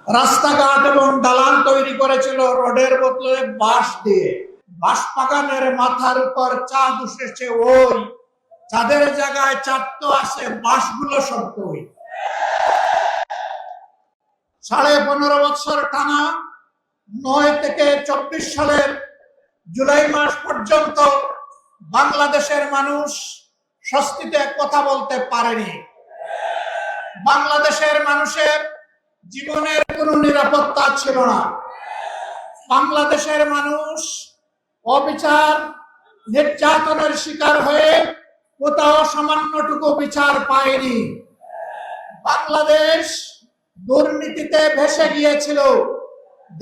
রাস্তাঘাট এবং দালান তৈরি করেছিল রোডের বদলে বাঁশ দিয়ে। বাঁশ বাগানের মাথার উপর চাঁদ উঠেছে, ওই চাঁদের জায়গায় চাঁদ তো আছে, বাঁশগুলো সব ওই। 15.5 বছর টানা 9 থেকে 24 সালের জুলাই মাস পর্যন্ত বাংলাদেশের মানুষ স্বস্তিতে কথা বলতে পারেনি। বাংলাদেশের মানুষের জীবনের কোনো নিরাপত্তা ছিল না। বাংলাদেশের মানুষ অবিচার নির্যাতনের শিকার হয়ে কোথাও সামান্যটুকু বিচার পায়নি। বাংলাদেশ দুর্নীতিতে ভেসে গিয়েছিল।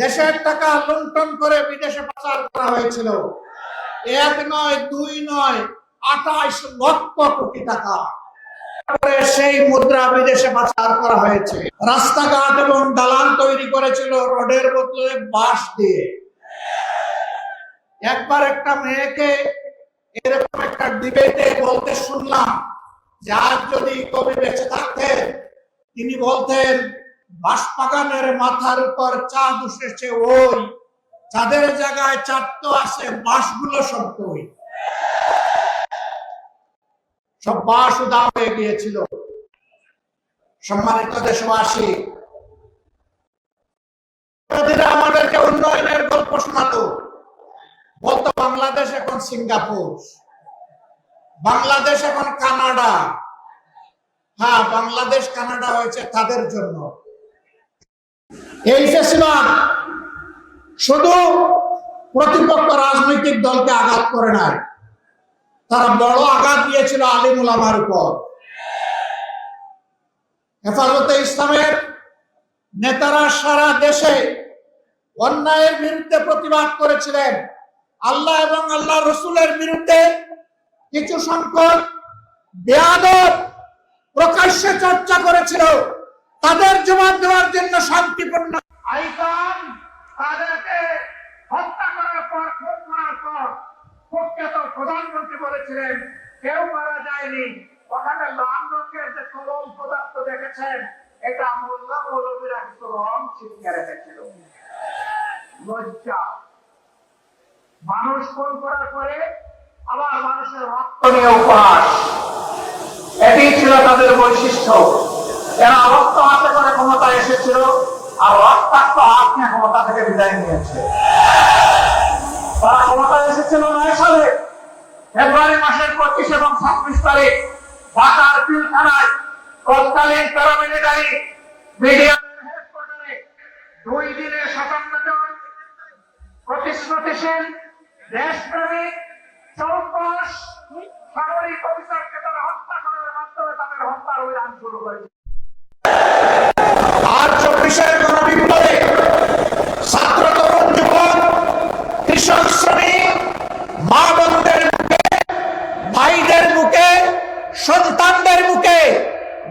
দেশের টাকা লুণ্ঠন করে বিদেশে পাচার করা হয়েছিল। 1 নয় 2 নয় 28 লক্ষ কোটি টাকা সেই মুদ্রা বিদেশে পাচার করা হয়েছে। রাস্তাঘাট এবং দালান তৈরি করেছিল রোডের বদলে বাঁশ দিয়ে। একবার একটা মেয়েকে এরকম একটা ডিবেটে বলতে শুনলাম, যার যদি কবি বেঁচে থাকতেন তিনি বলতেন, বাঁশবাগানের মাথার উপর চাঁদ উঠেছে, ওই চাঁদের জায়গায় চাঁদ তো আছে, বাঁশগুলো সব ওই। সব বাঁশ উদা হয়ে গিয়েছিল। সম্মানিত দেশবাসী, আমাদেরকে উন্নয়নের গল্প শোনাতো, বলতো বাংলাদেশ এখন সিঙ্গাপুর, বাংলাদেশ এখন কানাডা। হ্যাঁ, বাংলাদেশ কানাডা হয়েছে তাদের জন্য। এই ফেসিবাদ শুধু প্রতিপক্ষ রাজনৈতিক দলকে আঘাত করে নাই, তারা বড় আঘাত দিয়েছিল আলিম উলামার উপর। হেফাজতে ইসলামের নেতারা সারা দেশে অন্যায়ের বিরুদ্ধে প্রতিবাদ করেছিলেন। আল্লাহ এবং আল্লাহ রসুলের বিরুদ্ধে কিছু সংখ্যক বেয়াদব প্রকাশ্যে চর্চা করেছিল। তাদের জবাব দেওয়ার জন্য শান্তিপূর্ণ আইন তাদেরকে হত্যা করার পর, খুন করার পর প্রখ্যাত প্রধানমন্ত্রী বলেছিলেন কেউ মারা যায়নি। ওখানে লাল রঙের যে তরল পদার্থ দেখেছেন, এটা মোল্লা মৌলবীরা কিছু রং ছিটিয়ে রেখেছিল। লজ্জা! মানুষ খুন করার পরে আবার মানুষের রক্ত নিয়ে উপহাস, এটি ছিল তাদের বৈশিষ্ট্য। এরা রক্ত হাতে করে ক্ষমতায় এসেছিল, আর রক্তাক্ত হাত নিয়ে ক্ষমতা থেকে বিদায় নিয়েছে। তারা ক্ষমতায় এসেছিল 9 সালে ফেব্রুয়ারি মাসের 25 এবং 26 তারিখ ঢাকার পিলখানায় তৎকালীন প্যারামিলিটারি মিডিয়া হেডকোয়ার্টারে 2 দিনে 57 জন প্রতিশ্রুতিশীল দেশপ্রেমিক চৌকস সামরিক অফিসারকে তারা হত্যা করার মাধ্যমে তাদের হত্যার অভিযান শুরু করেছে। আর 24-এর গণবিপ্লবে ছাত্র, তরুণ, যুবক, কৃষক, শ্রমিক, মা বোনদের মুখে, ভাইদের মুখে, সন্তানদের মুখে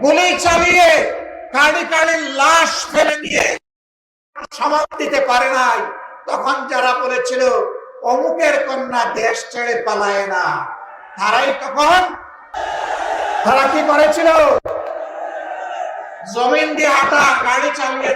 গুলি চালিয়ে কাড়ি কাড়ি লাশ ফেলে দিয়ে সামাল দিতে পারে নাই। তখন যারা বলেছিল অমুকের কন্যা দেশ ছেড়ে পালায় না, তারাই তখন তারা কি করেছিল? জমিন দিয়ে হাঁটা, গাড়ি চালিয়ে